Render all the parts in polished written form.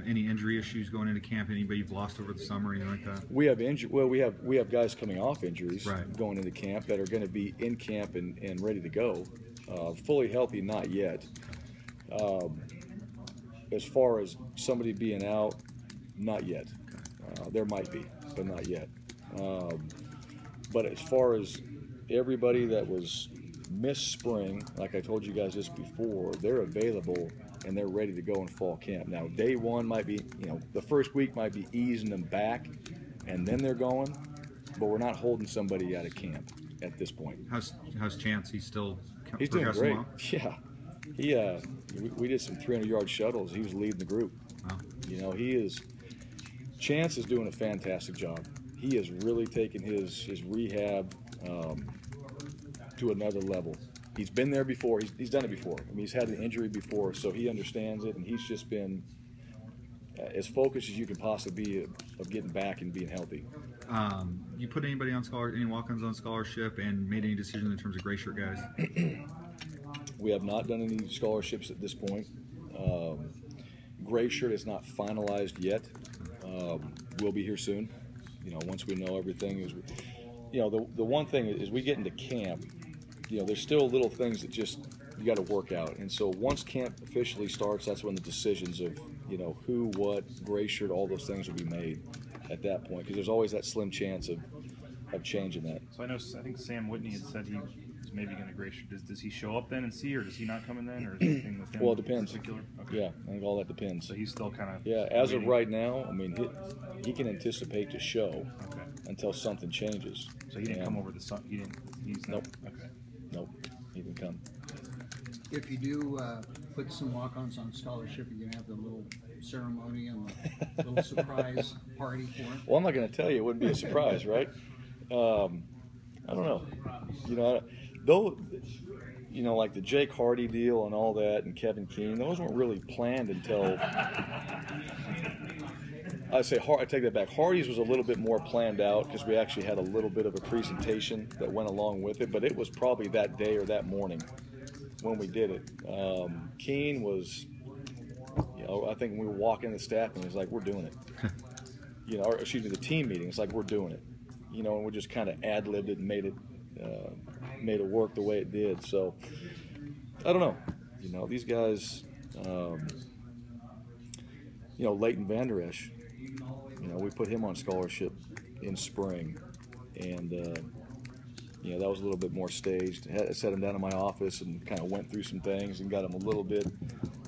any injury issues going into camp? Anybody you've lost over the summer, or anything like that? We have we have guys coming off injuries right. going into camp that are going to be in camp and ready to go. Fully healthy, not yet. As far as somebody being out, not yet. There might be, but not yet. But as far as everybody that was missed spring, like I told you guys this before, they're available and they're ready to go in fall camp. Now, day one might be, the first week might be easing them back, and then they're going. But we're not holding somebody out of camp at this point. How's Chance? He's still He's doing great. Well? Yeah, we did some 300-yard shuttles. He was leading the group. Wow. Chance is doing a fantastic job. He has really taken his rehab to another level. He's been there before. He's done it before. I mean, he's had an injury before, so he understands it, and he's just been as focused as you can possibly be of getting back and being healthy. You put anybody on any walk-ons on scholarship, and made any decisions in terms of gray shirt guys? We have not done any scholarships at this point. Gray shirt is not finalized yet. We'll be here soon. Once we know everything. The one thing is we get into camp. There's still little things that just you got to work out. And so once camp officially starts, that's when the decisions of who, what, gray shirt, all those things will be made at that point, because there's always that slim chance of changing that. So I think Sam Whitney had said he was maybe going to gray shirt. Does he show up then and see, or does he not come in then, or is anything with him? Well, it depends. Okay. Yeah, I think all that depends. So he's still kind of as of right now. I mean, he can anticipate to show okay. until something changes. So he didn't come over the sun. He's nope. Okay. Nope. He didn't come. If you do put some walk-ons on scholarship, you're gonna have the little ceremony and the little surprise party for him. Well, I'm not going to tell you. It wouldn't be a surprise, right? I don't know. Like the Jake Hardy deal and all that, and Kevin Keene, those weren't really planned until. I take that back. Hardy's was a little bit more planned out because we actually had a little bit of a presentation that went along with it, but it was probably that day or that morning when we did it. Keene was, I think when we were walking the staff and it was like, we're doing it. Or excuse me, the team meeting, it's like, we're doing it. And we just kind of ad-libbed it and made it work the way it did. So, I don't know. These guys, Leighton Vander Esch, we put him on scholarship in spring, and that was a little bit more staged. I set him down in my office and kind of went through some things and got him a little bit.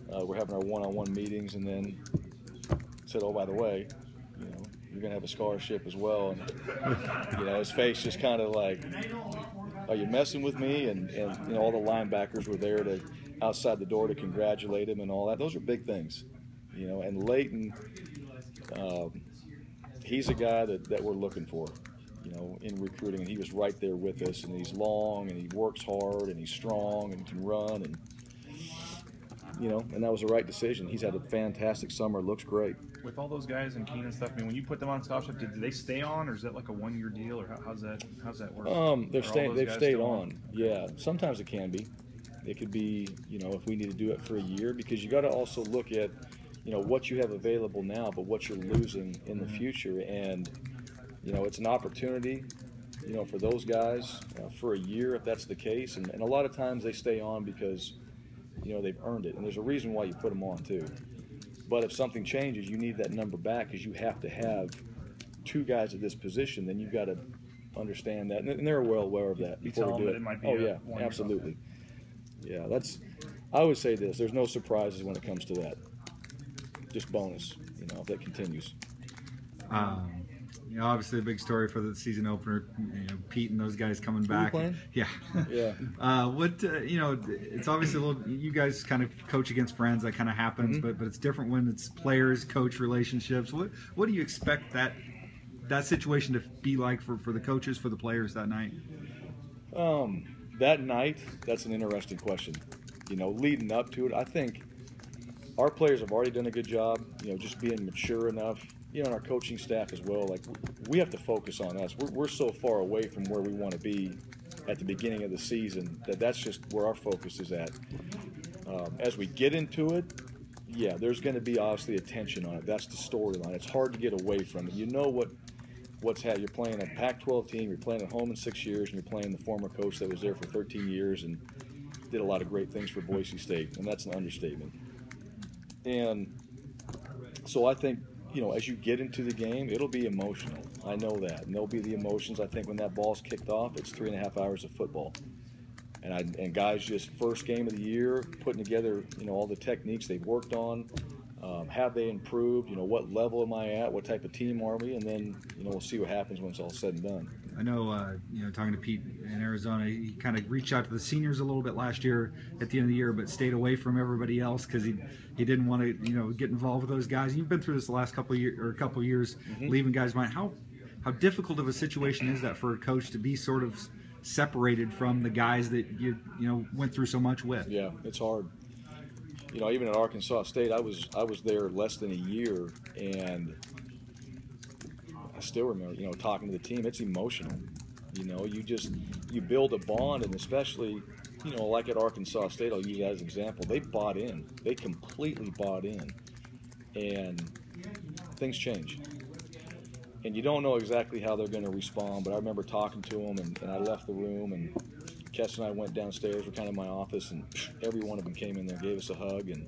We're having our one-on-one meetings, and then said, "Oh, by the way, you're gonna have a scholarship as well." And his face just kind of like, "Are you messing with me?" And all the linebackers were there outside the door to congratulate him and all that. Those are big things, And Leighton, he's a guy that we're looking for, in recruiting, and he was right there with us. And he's long, and he works hard, and he's strong, and can run, and and that was the right decision. He's had a fantastic summer. Looks great. With all those guys and Keene and stuff, I mean, when you put them on scholarship, do they stay on, or is that like a one-year deal, or how's that work? They've stayed on. Yeah, sometimes it can be. It could be, if we need to do it for a year, because you got to also look at, what you have available now, but what you're losing in the future, and it's an opportunity, for those guys for a year if that's the case, and a lot of times they stay on because. They've earned it, and there's a reason why you put them on too. But if something changes, you need that number back because you have to have two guys at this position. Then you've got to understand that, and they're well aware of that. You tell them that it might be absolutely. Yeah, I would say this: there's no surprises when it comes to that. Just bonus, if that continues. Obviously a big story for the season opener. Pete and those guys coming back. Yeah. Yeah. It's obviously a little. You guys kind of coach against friends. That kind of happens, but it's different when it's players, coach relationships. What do you expect that situation to be like for the coaches, for the players that night? That night, that's an interesting question. Leading up to it, I think our players have already done a good job. Just being mature enough. And our coaching staff as well. Like, we have to focus on us. We're so far away from where we want to be at the beginning of the season that's just where our focus is at. As we get into it, yeah, there's going to be obviously attention on it. That's the storyline. It's hard to get away from it. You know what's had. You're playing a Pac-12 team. You're playing at home in 6 years, and you're playing the former coach that was there for 13 years and did a lot of great things for Boise State, and that's an understatement. And so I think, you know, as you get into the game, it'll be emotional. I know that, and there'll be the emotions. I think when that ball's kicked off, it's 3.5 hours of football. And guys just first game of the year, putting together, you know, all the techniques they've worked on. Have they improved? You know, what level am I at? What type of team are we? And then, you know, we'll see what happens when it's all said and done. I know, you know, talking to Pete in Arizona, he kind of reached out to the seniors a little bit last year at the end of the year, but stayed away from everybody else because he didn't want to, you know, get involved with those guys. You've been through this the last couple of years, leaving guys behind. How difficult of a situation is that for a coach to be sort of separated from the guys that you know went through so much with? Yeah, it's hard. You know, even at Arkansas State, I was there less than a year, and I still remember, you know, talking to the team. It's emotional. You know, you build a bond, and especially, you know, like at Arkansas State, I'll use that as an example. They bought in. They completely bought in, and things change. And you don't know exactly how they're going to respond, but I remember talking to them, and I left the room, and Kess and I went downstairs. We're kind of in my office, and every one of them came in there, gave us a hug, and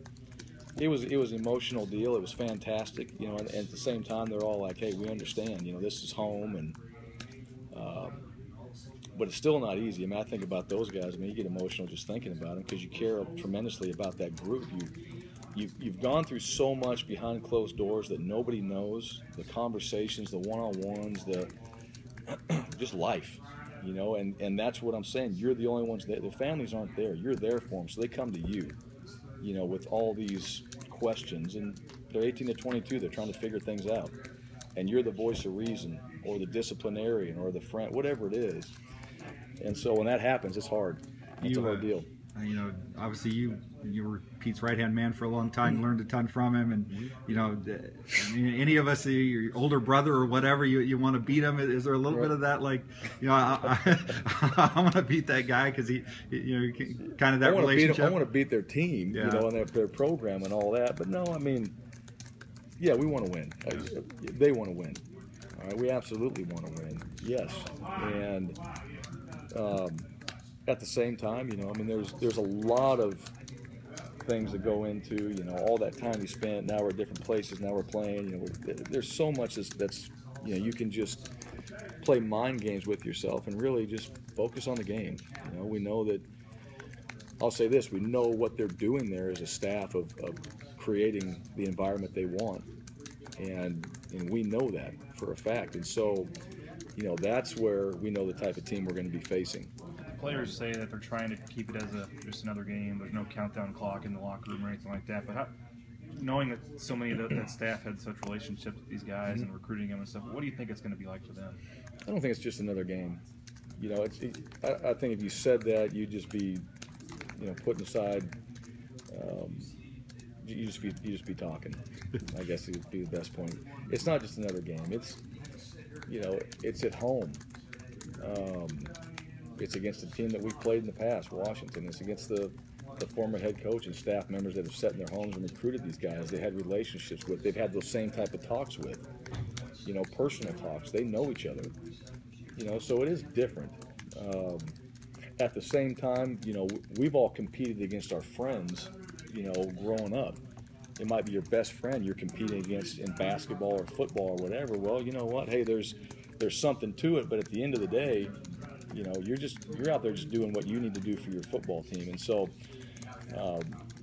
it was an emotional deal. It was fantastic, you know. And at the same time, they're all like, "Hey, we understand. You know, this is home." And but it's still not easy. I mean, I think about those guys. I mean, you get emotional just thinking about them because you care tremendously about that group. You've gone through so much behind closed doors that nobody knows. The conversations, the one-on-ones, the just life. You know, and that's what I'm saying. You're the only ones that their families aren't there. You're there for them, so they come to you. You know, with all these questions, and they're 18 to 22. They're trying to figure things out, and you're the voice of reason, or the disciplinarian, or the friend, whatever it is. And so when that happens, it's hard. It's a hard deal. You know, obviously you were Pete's right-hand man for a long time, learned a ton from him, and you know, any of us, your older brother or whatever, you want to beat him. Is there a little bit of that, like, you know, I want to beat that guy because he, you know, kind of that relationship? I want to beat their team, you know, and their program and all that. But no, I mean, yeah, we want to win. They want to win. All right, we absolutely want to win. Yes, and at the same time, you know, I mean, there's a lot of things that go into, you know, all that time you spent. Now we're at different places. Now we're playing. You know, there's so much that's, you know, you can just play mind games with yourself and really just focus on the game. You know, we know that. I'll say this: we know what they're doing there as a staff of creating the environment they want, and we know that for a fact. And so, you know, that's where we know the type of team we're going to be facing. Players say that they're trying to keep it as just another game. There's no countdown clock in the locker room or anything like that. But knowing that so many of that staff had such relationships with these guys and recruiting them and stuff, what do you think it's going to be like for them? I don't think it's just another game. You know, I think if you said that, you'd just be, you know, putting aside. You just be talking. I guess would be the best point. It's not just another game. It's, you know, it's at home. It's against a team that we've played in the past, Washington. It's against the former head coach and staff members that have sat in their homes and recruited these guys. They had relationships with. They've had those same type of talks with. You know, personal talks. They know each other. You know, so it is different. At the same time, you know, we've all competed against our friends, you know, growing up. It might be your best friend you're competing against in basketball or football or whatever. Well, you know what? Hey, there's something to it, but at the end of the day, you know, you're out there just doing what you need to do for your football team. And so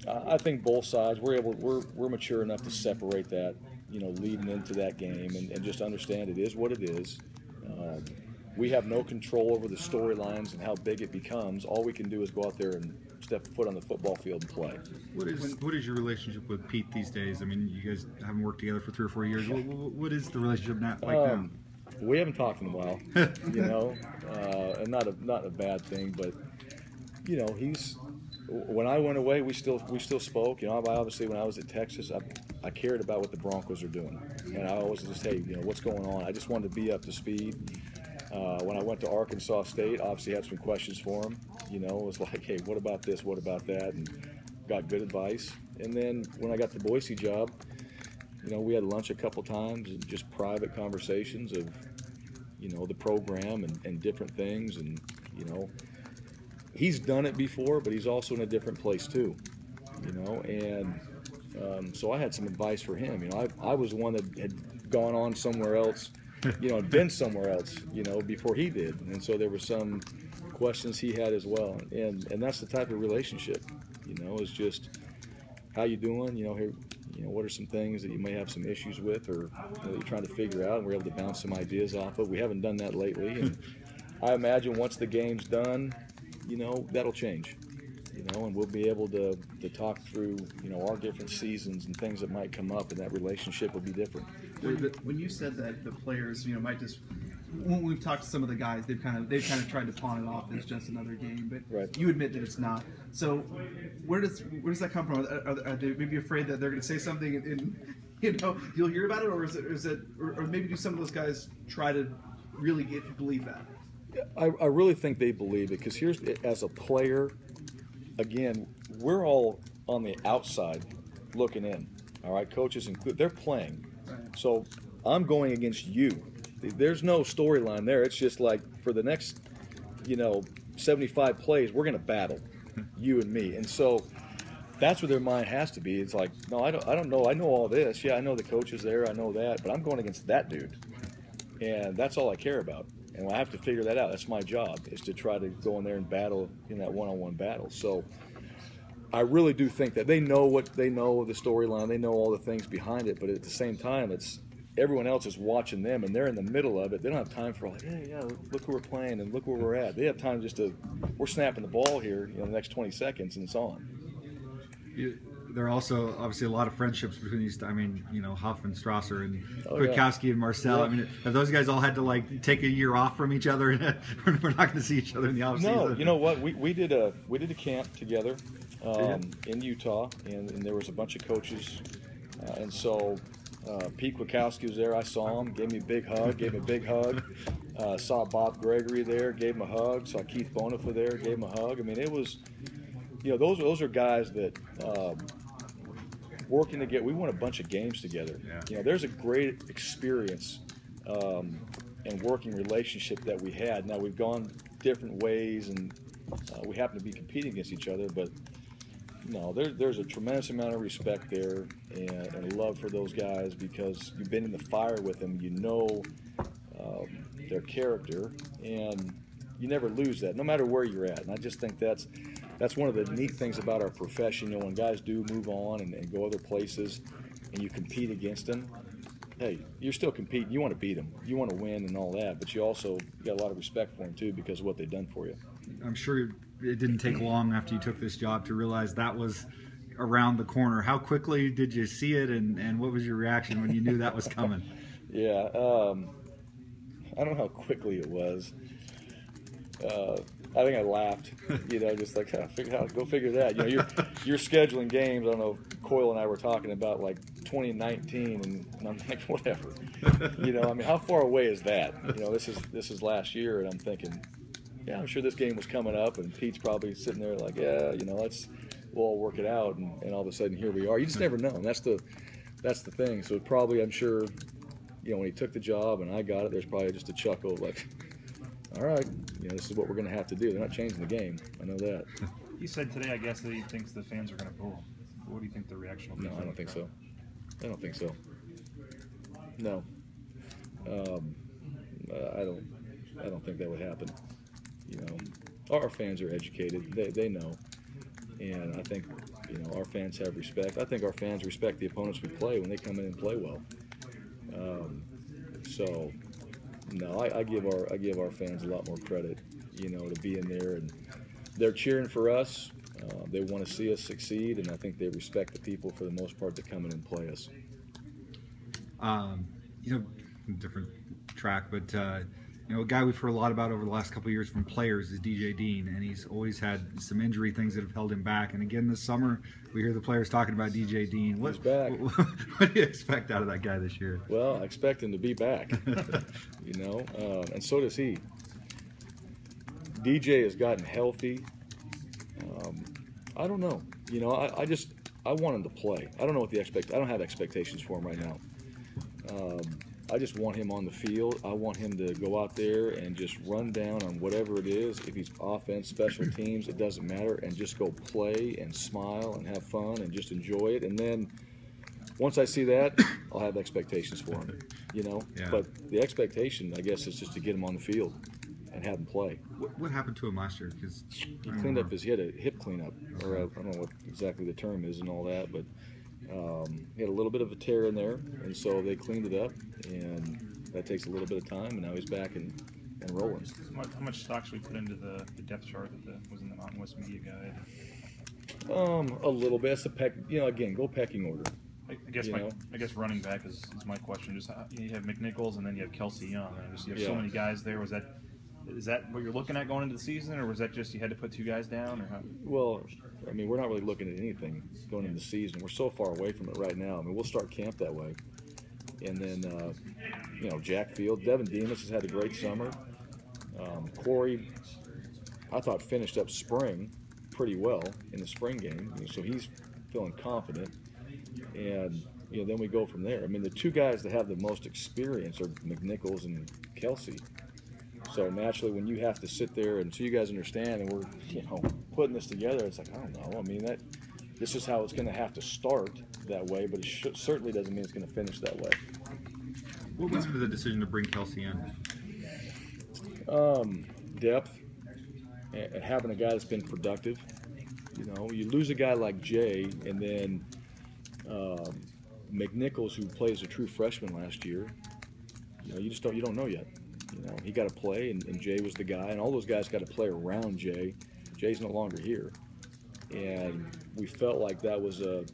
I think both sides, we're mature enough to separate that, you know, leading into that game and just understand it is what it is. We have no control over the storylines and how big it becomes. All we can do is go out there and step foot on the football field and play. What is your relationship with Pete these days? I mean, you guys haven't worked together for 3 or 4 years. What is the relationship like now? We haven't talked in a while, you know, and not a bad thing, but you know, when I went away, we still spoke. You know, obviously when I was at Texas, I cared about what the Broncos are doing, and I always just, hey, you know, what's going on? I just wanted to be up to speed. When I went to Arkansas State, obviously had some questions for him. You know, it was like, hey, what about this? What about that? And got good advice. And then when I got the Boise job, you know, we had lunch a couple times and just private conversations of, you know, the program and different things. And, you know, he's done it before, but he's also in a different place too, you know. And so I had some advice for him. You know, I was one that had gone on somewhere else, you know, been somewhere else, you know, before he did. And so there were some questions he had as well. And that's the type of relationship, you know, is just, how you doing? You know, here, you know, what are some things that you may have some issues with, or you know, that you're trying to figure out, and we're able to bounce some ideas off of. We haven't done that lately, and I imagine once the game's done, you know, that'll change, you know, and we'll be able to talk through, you know, our different seasons and things that might come up, and that relationship will be different. When you said that the players, you know, might just, when we've talked to some of the guys, they've kind of tried to pawn it off as just another game, but right. You admit that it's not. So where does that come from? Are they maybe afraid that they're going to say something and you know, you'll hear about it, or or maybe do some of those guys try to really believe that? I really think they believe it, because here's, as a player, again, we're all on the outside looking in. All right, coaches include, they're playing. Right. So I'm going against you. There's no storyline there. It's just like, for the next, you know, 75 plays, we're going to battle, you and me. And so that's where their mind has to be. It's like, no, I don't know. I know all this. Yeah, I know the coach is there. I know that. But I'm going against that dude. And that's all I care about. And I have to figure that out. That's my job, is to try to go in there and battle in that one-on-one battle. So I really do think that they know what they know of the storyline. They know all the things behind it. But at the same time, it's, everyone else is watching them, and they're in the middle of it. They don't have time for, like, hey, yeah, look who we're playing and look where we're at. They have time just to, we're snapping the ball here, you know, the next 20 seconds, and it's on. There are also obviously a lot of friendships between these. I mean, you know, Huff and Strasser and yeah. Kwiatkowski and Marcel. Yeah. I mean, have those guys all had to like take a year off from each other? And we're not going to see each other in the offseason. No, you know what? We did a camp together in Utah, and there was a bunch of coaches, and so Pete Kwiatkowski was there. I saw him, gave me a big hug. Saw Bob Gregory there, gave him a hug. Saw Keith Bonifa there, gave him a hug. I mean, it was, you know, those are guys that working together. We won a bunch of games together. Yeah. You know, there's a great experience and working relationship that we had. Now we've gone different ways, and we happen to be competing against each other, but no, there's a tremendous amount of respect there and love for those guys, because you've been in the fire with them. You know their character, and you never lose that, no matter where you're at. And I just think that's one of the neat things about our profession. You know, when guys do move on and go other places, and you compete against them, hey, you're still competing. You want to beat them. You want to win and all that, but you got a lot of respect for them too, because of what they've done for you. I'm sure it didn't take long after you took this job to realize that was around the corner. How quickly did you see it, and what was your reaction when you knew that was coming? Yeah, I don't know how quickly it was. I think I laughed, you know, just like, go figure that. You know, you're scheduling games. I don't know, Coyle and I were talking about like 2019, and I'm like, whatever. You know, I mean, how far away is that? You know, this is last year, and I'm thinking, yeah, I'm sure this game was coming up, and Pete's probably sitting there like, yeah, you know, we'll all work it out, and all of a sudden here we are. You just never know, and that's the thing. So probably, I'm sure, you know, when he took the job and I got it, there's probably just a chuckle like, all right, you know, this is what we're going to have to do. They're not changing the game. I know that. He said today, I guess, that he thinks the fans are going to boo him. What do you think the reaction will be? No, I don't think so. I don't think so. No. I don't think that would happen. You know, our fans are educated. They know. And I think, you know, our fans have respect. I think our fans respect the opponents we play when they come in and play well. So, no, I give our fans a lot more credit, you know, to be in there, and they're cheering for us. They want to see us succeed, and I think they respect the people for the most part that come in and play us. You know, different track, but you know, a guy we've heard a lot about over the last couple of years from players is DJ Dean, and he's always had some injury things that have held him back. And again this summer, we hear the players talking about DJ Dean. He's back. What do you expect out of that guy this year? Well, I expect him to be back, you know, and so does he. DJ has gotten healthy. I don't know. You know, I want him to play. I don't know what the I don't have expectations for him right now. I just want him on the field. I want him to go out there and just run down on whatever it is. If he's offense, special teams, it doesn't matter, and just go play and smile and have fun and just enjoy it. And then once I see that, I'll have expectations for him, you know. Yeah. But the expectation, I guess, is just to get him on the field and have him play. What happened to him last year? Because He cleaned up he had a hip cleanup, or I don't know what exactly the term is and all that, but he had a little bit of a tear in there, and so they cleaned it up, and that takes a little bit of time, and now he's back and rolling. How much stock should we put into the depth chart that was in the Mountain West Media Guide? A little bit. It's again, go pecking order. I guess running back is my question. Just you have McNichols and then you have Kelsey Young. And you have so many guys there. Is that what you're looking at going into the season, or was that just you had to put 2 guys down, or how? Well, I mean, we're not really looking at anything going into the season. We're so far away from it right now. I mean, we'll start camp that way, and then Jack Field, Devin Demas has had a great summer. Corey, I thought finished up spring pretty well in the spring game, so he's feeling confident. And then we go from there. I mean, the 2 guys that have the most experience are McNichols and Kelsey. So naturally, when you have to sit there and so you guys understand, and we're putting this together, it's like, I don't know. I mean, this is how it's going to have to start that way, but it certainly doesn't mean it's going to finish that way. what went into the decision to bring Kelsey in? Depth and having a guy that's been productive. You lose a guy like Jay, and then McNichols, who plays a true freshman last year. You don't know yet. He got to play, and Jay was the guy, and all those guys got to play around Jay. Jay's no longer here, and we felt like that was the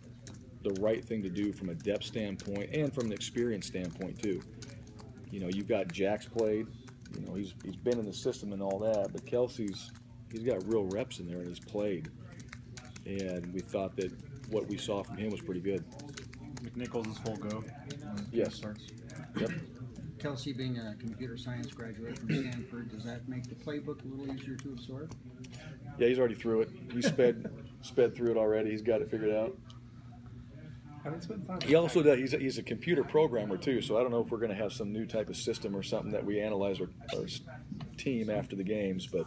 right thing to do from a depth standpoint and from an experience standpoint too. You've got Jack's played. He's been in the system and all that, but Kelsey's got real reps in there and he's played, and we thought that what we saw from him was pretty good. McNichols is full go. Yes. Starts. Yep. Kelsey being a computer science graduate from Stanford, does that make the playbook a little easier to absorb? Yeah, he's already through it. He sped through it already. He's got it figured out. He also does. He's a computer programmer too, so I don't know if we're going to have some new type of system or something that we analyze our team after the games. But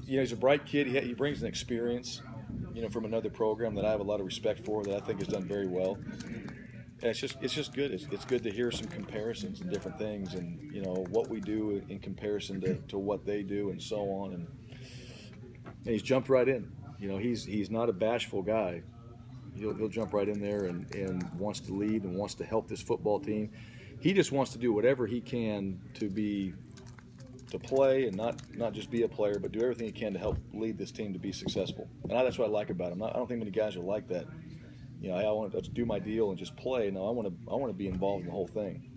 he's a bright kid. He brings an experience, from another program that I have a lot of respect for, that I think has done very well. And it's just good. It's good to hear some comparisons and different things, and what we do in comparison to what they do, and so on. And he's jumped right in. He's not a bashful guy. He'll jump right in there and wants to lead and wants to help this football team. He just wants to do whatever he can to play and not just be a player, but do everything he can to help lead this team to be successful. And that's what I like about him. I don't think many guys are like that. I want to do my deal and just play. No, I want to be involved in the whole thing.